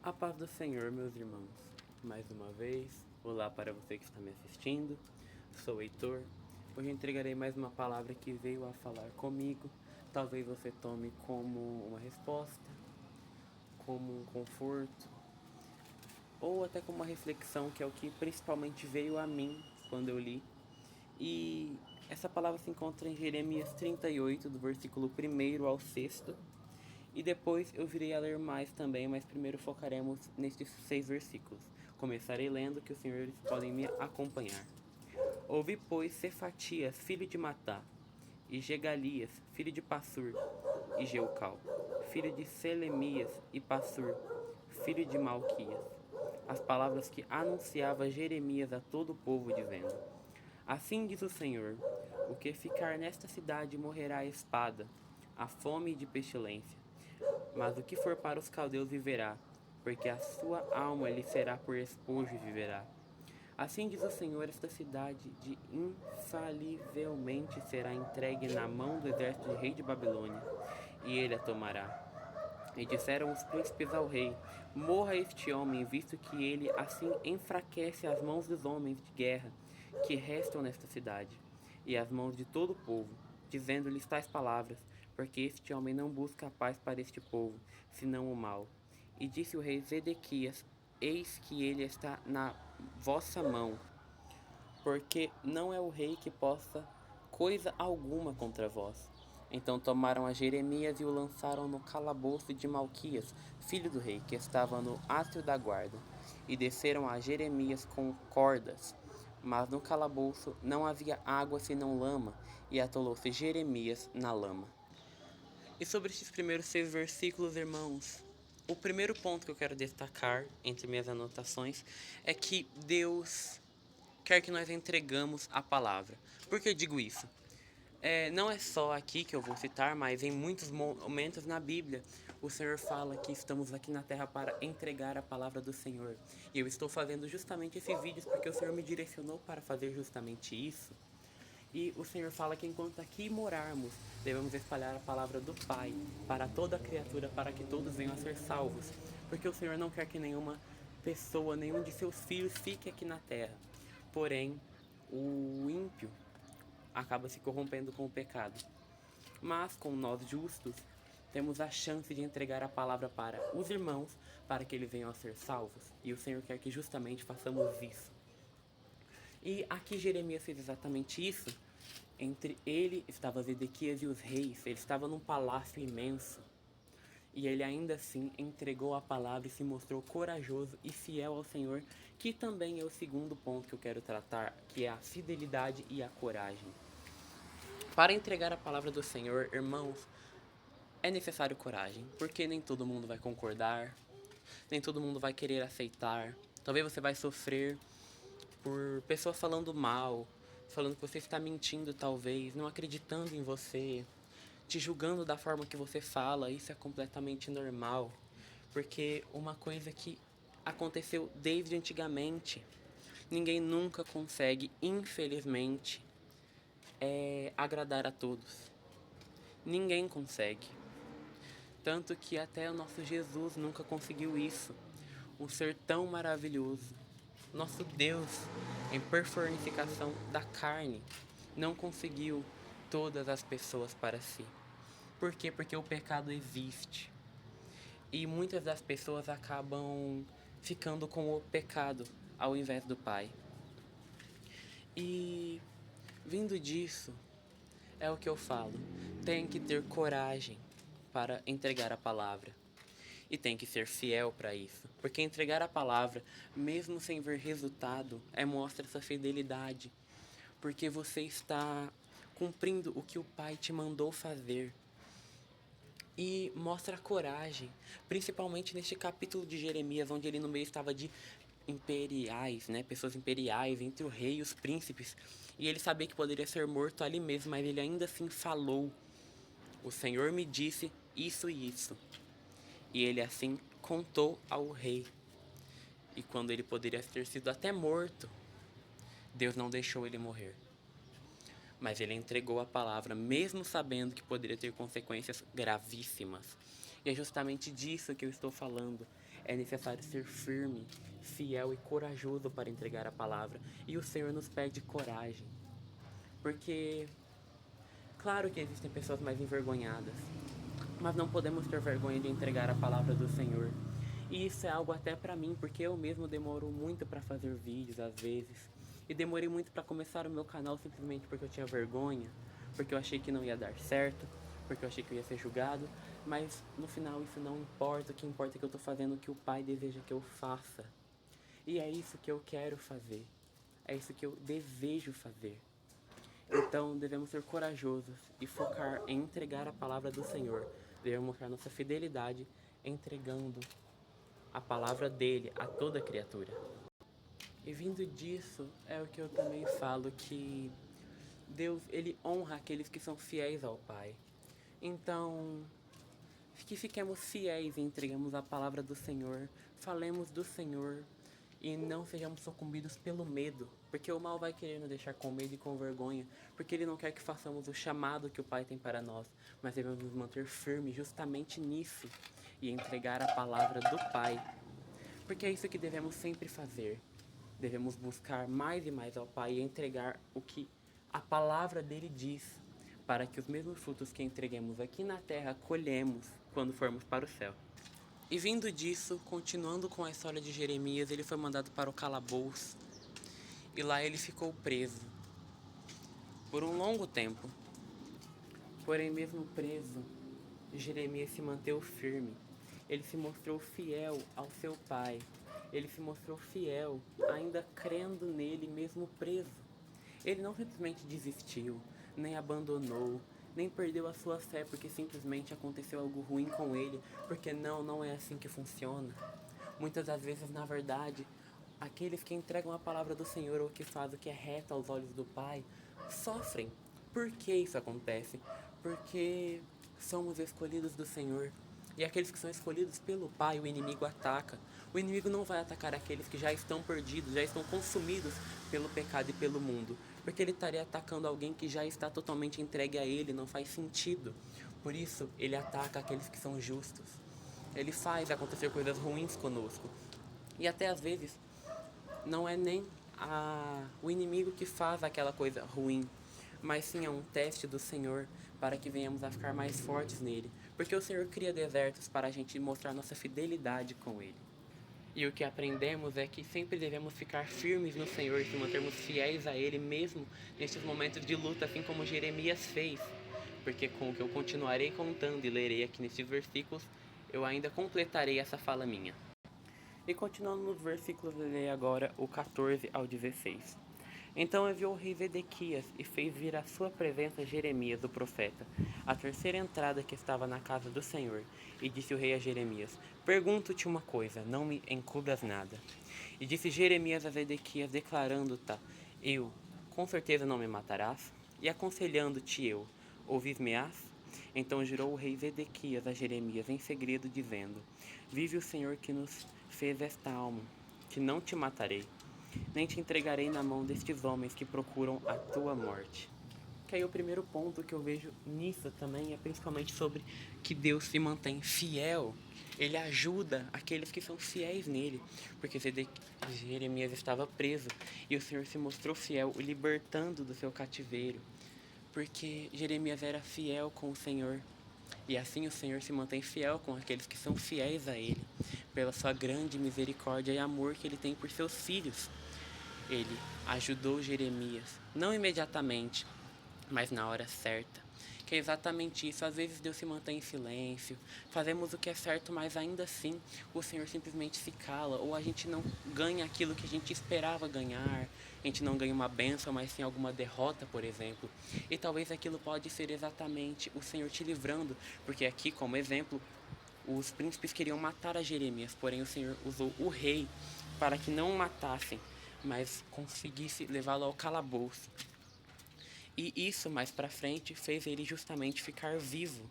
A paz do Senhor, meus irmãos. Mais uma vez, olá para você que está me assistindo. Sou Heitor. Hoje entregarei mais uma palavra que veio a falar comigo. Talvez você tome como uma resposta, como um conforto, ou até como uma reflexão, que é o que principalmente veio a mim quando eu li. E essa palavra se encontra em Jeremias 38, do versículo 1 ao 6. E depois eu virei a ler mais também, mas primeiro focaremos nestes 6 versículos. Começarei lendo, que os senhores podem me acompanhar. Ouvi, pois, Cefatias, filho de Matá, e Gegalias, filho de Passur, e Jeucal, filho de Selemias, e Passur, filho de Malquias, as palavras que anunciava Jeremias a todo o povo, dizendo: Assim diz o Senhor: o que ficar nesta cidade morrerá a espada, a fome e de pestilência. Mas o que for para os caldeus viverá, porque a sua alma lhe será por esposo e viverá. Assim diz o Senhor: esta cidade de infalivelmente será entregue na mão do exército do rei de Babilônia, e ele a tomará. E disseram os príncipes ao rei: Morra este homem, visto que ele assim enfraquece as mãos dos homens de guerra que restam nesta cidade, e as mãos de todo o povo, dizendo-lhes tais palavras, porque este homem não busca a paz para este povo, senão o mal. E disse o rei Zedequias: Eis que ele está na vossa mão, porque não é o rei que possa coisa alguma contra vós. Então tomaram a Jeremias e o lançaram no calabouço de Malquias, filho do rei, que estava no átrio da guarda, e desceram a Jeremias com cordas. Mas no calabouço não havia água senão lama, e atolou-se Jeremias na lama. E sobre estes primeiros 6 versículos, irmãos, o primeiro ponto que eu quero destacar entre minhas anotações é que Deus quer que nós entregamos a palavra. Por que eu digo isso? Não é só aqui que eu vou citar, mas em muitos momentos na Bíblia o Senhor fala que estamos aqui na terra para entregar a palavra do Senhor. E eu estou fazendo justamente esses vídeos porque o Senhor me direcionou para fazer justamente isso. E o Senhor fala que enquanto aqui morarmos, devemos espalhar a palavra do Pai para toda a criatura, para que todos venham a ser salvos. Porque o Senhor não quer que nenhuma pessoa, nenhum de seus filhos fique aqui na terra. Porém, o ímpio acaba se corrompendo com o pecado. Mas com nós justos, temos a chance de entregar a palavra para os irmãos, para que eles venham a ser salvos. E o Senhor quer que justamente façamos isso. E aqui Jeremias fez exatamente isso. Entre ele estava Zedequias e os reis. Ele estava num palácio imenso. E ele ainda assim entregou a palavra e se mostrou corajoso e fiel ao Senhor, que também é o segundo ponto que eu quero tratar, que é a fidelidade e a coragem. Para entregar a palavra do Senhor, irmãos, é necessário coragem, porque nem todo mundo vai concordar, nem todo mundo vai querer aceitar. Talvez você vai sofrer por pessoas falando mal, falando que você está mentindo, talvez, não acreditando em você, te julgando da forma que você fala. Isso é completamente normal, porque uma coisa que aconteceu desde antigamente, ninguém nunca consegue, infelizmente, agradar a todos. Ninguém consegue. Tanto que até o nosso Jesus nunca conseguiu isso. Um ser tão maravilhoso. Nosso Deus, em personificação da carne, não conseguiu todas as pessoas para si. Por quê? Porque o pecado existe. E muitas das pessoas acabam ficando com o pecado ao invés do Pai. E vindo disso, é o que eu falo. Tem que ter coragem para entregar a palavra. E tem que ser fiel para isso. Porque entregar a palavra, mesmo sem ver resultado, mostra essa fidelidade. Porque você está cumprindo o que o Pai te mandou fazer. E mostra coragem, principalmente neste capítulo de Jeremias, onde ele no meio estava de imperiais, né? Pessoas imperiais, entre o rei e os príncipes. E ele sabia que poderia ser morto ali mesmo, mas ele ainda assim falou: O Senhor me disse isso e isso. E ele assim contou ao rei. E quando ele poderia ter sido até morto, Deus não deixou ele morrer. Mas ele entregou a palavra, mesmo sabendo que poderia ter consequências gravíssimas. E é justamente disso que eu estou falando. É necessário ser firme, fiel e corajoso para entregar a palavra. E o Senhor nos pede coragem. Porque, claro que existem pessoas mais envergonhadas, mas não podemos ter vergonha de entregar a palavra do Senhor. E isso é algo até pra mim, porque eu mesmo demoro muito pra fazer vídeos às vezes. E demorei muito pra começar o meu canal simplesmente porque eu tinha vergonha, porque eu achei que não ia dar certo, porque eu achei que eu ia ser julgado. Mas no final isso não importa, o que importa é que eu tô fazendo o que o Pai deseja que eu faça. E é isso que eu quero fazer. É isso que eu desejo fazer. Então devemos ser corajosos e focar em entregar a palavra do Senhor. Devemos mostrar nossa fidelidade entregando a palavra dele a toda criatura. E vindo disso é o que eu também falo, que Deus, ele honra aqueles que são fiéis ao Pai. Então, que fiquemos fiéis e entregamos a palavra do Senhor, falemos do Senhor e não sejamos sucumbidos pelo medo, porque o mal vai querer nos deixar com medo e com vergonha, porque ele não quer que façamos o chamado que o Pai tem para nós, mas devemos nos manter firmes justamente nisso e entregar a palavra do Pai, porque é isso que devemos sempre fazer. Devemos buscar mais e mais ao Pai e entregar o que a palavra dele diz, para que os mesmos frutos que entreguemos aqui na terra colhemos quando formos para o céu. E vindo disso, continuando com a história de Jeremias, ele foi mandado para o calabouço e lá ele ficou preso por um longo tempo. Porém, mesmo preso, Jeremias se manteve firme. Ele se mostrou fiel ao seu pai. Ele se mostrou fiel, ainda crendo nele mesmo preso. Ele não simplesmente desistiu, nem abandonou, nem perdeu a sua fé porque simplesmente aconteceu algo ruim com ele, porque não é assim que funciona. Muitas das vezes, na verdade, aqueles que entregam a palavra do Senhor ou que fazem o que é reto aos olhos do Pai, sofrem. Por que isso acontece? Porque somos escolhidos do Senhor. E aqueles que são escolhidos pelo Pai, o inimigo ataca. O inimigo não vai atacar aqueles que já estão perdidos, já estão consumidos pelo pecado e pelo mundo. Porque ele estaria atacando alguém que já está totalmente entregue a ele, não faz sentido. Por isso, ele ataca aqueles que são justos. Ele faz acontecer coisas ruins conosco. E até às vezes, não é nem o inimigo que faz aquela coisa ruim, mas sim é um teste do Senhor para que venhamos a ficar mais fortes nele. Porque o Senhor cria desertos para a gente mostrar nossa fidelidade com ele. E o que aprendemos é que sempre devemos ficar firmes no Senhor e se mantermos fiéis a ele mesmo nesses momentos de luta, assim como Jeremias fez. Porque com o que eu continuarei contando e lerei aqui nesses versículos, eu ainda completarei essa fala minha. E continuando nos versículos, eu lerei agora o 14 ao 16. Então enviou o rei Zedequias e fez vir à sua presença Jeremias, o profeta, a terceira entrada que estava na casa do Senhor. E disse o rei a Jeremias: Pergunto-te uma coisa, não me encubras nada. E disse Jeremias a Zedequias, declarando-te: Eu, com certeza não me matarás? E aconselhando-te eu, ouvis-me-ás? Então jurou o rei Zedequias a Jeremias em segredo, dizendo: Vive o Senhor que nos fez esta alma, que não te matarei, nem te entregarei na mão destes homens que procuram a tua morte. Que aí o primeiro ponto que eu vejo nisso também é principalmente sobre que Deus se mantém fiel. Ele ajuda aqueles que são fiéis nele, porque Jeremias estava preso e o Senhor se mostrou fiel, o libertando do seu cativeiro, porque Jeremias era fiel com o Senhor. E assim o Senhor se mantém fiel com aqueles que são fiéis a ele, pela sua grande misericórdia e amor que ele tem por seus filhos. Ele ajudou Jeremias, não imediatamente, mas na hora certa. Que é exatamente isso. Às vezes Deus se mantém em silêncio, fazemos o que é certo, mas ainda assim o Senhor simplesmente se cala, ou a gente não ganha aquilo que a gente esperava ganhar, a gente não ganha uma bênção, mas sim alguma derrota, por exemplo. E talvez aquilo pode ser exatamente o Senhor te livrando, porque aqui, como exemplo, os príncipes queriam matar a Jeremias, porém o Senhor usou o rei para que não o matassem, mas conseguisse levá-lo ao calabouço. E isso, mais pra frente, fez ele justamente ficar vivo.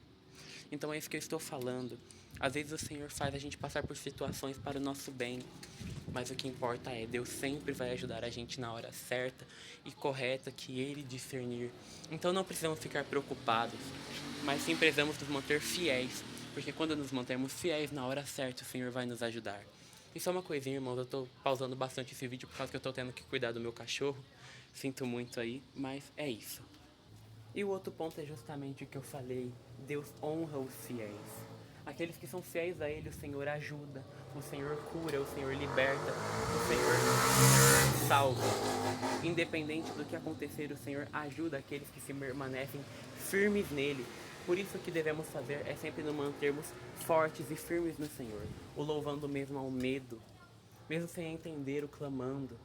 Então é isso que eu estou falando. Às vezes o Senhor faz a gente passar por situações para o nosso bem, mas o que importa é Deus sempre vai ajudar a gente na hora certa e correta que Ele discernir. Então não precisamos ficar preocupados, mas sim precisamos nos manter fiéis, Porque quando nos mantemos fiéis na hora certa, o Senhor vai nos ajudar. E só uma coisinha, irmãos, eu tô pausando bastante esse vídeo por causa que eu tô tendo que cuidar do meu cachorro. Sinto muito aí, mas é isso. E o outro ponto é justamente o que eu falei. Deus honra os fiéis. Aqueles que são fiéis a Ele, o Senhor ajuda, o Senhor cura, o Senhor liberta, o Senhor salva. Independente do que acontecer, o Senhor ajuda aqueles que se permanecem firmes nele. Por isso o que devemos fazer é sempre nos mantermos fortes e firmes no Senhor, o louvando mesmo ao medo, mesmo sem entender, o clamando,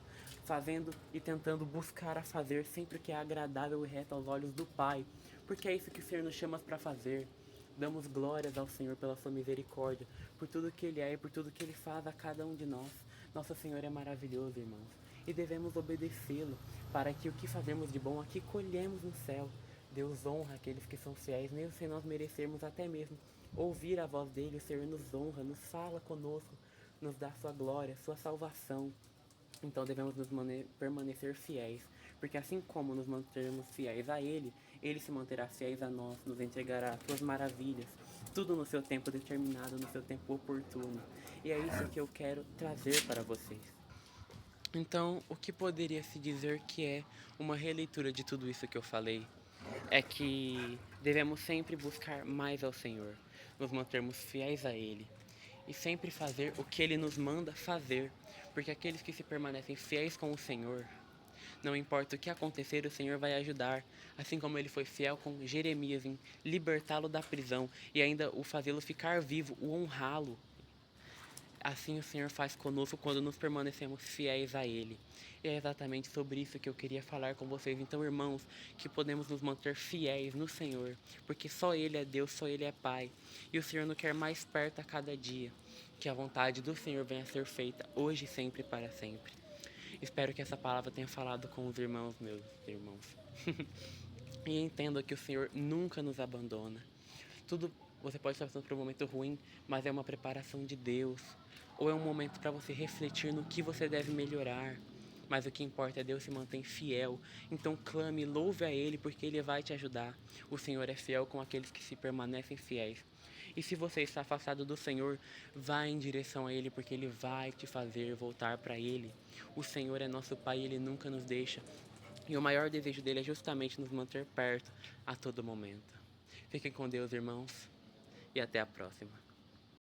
fazendo e tentando buscar a fazer sempre o que é agradável e reto aos olhos do Pai, porque é isso que o Senhor nos chama para fazer. Damos glórias ao Senhor pela sua misericórdia, por tudo que Ele é e por tudo que Ele faz a cada um de nós. Nosso Senhor é maravilhoso, irmãos, e devemos obedecê-lo, para que o que fazemos de bom aqui colhemos no céu. Deus honra aqueles que são fiéis, mesmo sem nós merecermos até mesmo ouvir a voz dele. O Senhor nos honra, nos fala conosco, nos dá sua glória, sua salvação. Então devemos nos permanecer fiéis, porque assim como nos mantermos fiéis a Ele, Ele se manterá fiéis a nós, nos entregará suas maravilhas, tudo no seu tempo determinado, no seu tempo oportuno. E é isso que eu quero trazer para vocês. Então, o que poderia se dizer que é uma releitura de tudo isso que eu falei? É que devemos sempre buscar mais ao Senhor, nos mantermos fiéis a Ele e sempre fazer o que Ele nos manda fazer, porque aqueles que se permanecem fiéis com o Senhor, não importa o que acontecer, o Senhor vai ajudar, assim como Ele foi fiel com Jeremias em libertá-lo da prisão e ainda o fazê-lo ficar vivo, o honrá-lo. Assim o Senhor faz conosco quando nos permanecemos fiéis a Ele. E é exatamente sobre isso que eu queria falar com vocês. Então, irmãos, que podemos nos manter fiéis no Senhor, porque só Ele é Deus, só Ele é Pai. E o Senhor nos quer mais perto a cada dia. Que a vontade do Senhor venha a ser feita hoje, sempre e para sempre. Espero que essa palavra tenha falado com os irmãos, meus irmãos. E entenda que o Senhor nunca nos abandona. Tudo você pode estar passando por um momento ruim, mas é uma preparação de Deus. Ou é um momento para você refletir no que você deve melhorar. Mas o que importa é Deus se mantém fiel. Então clame, louve a Ele, porque Ele vai te ajudar. O Senhor é fiel com aqueles que se permanecem fiéis. E se você está afastado do Senhor, vá em direção a Ele, porque Ele vai te fazer voltar para Ele. O Senhor é nosso Pai e Ele nunca nos deixa. E o maior desejo dele é justamente nos manter perto a todo momento. Fiquem com Deus, irmãos, e até a próxima.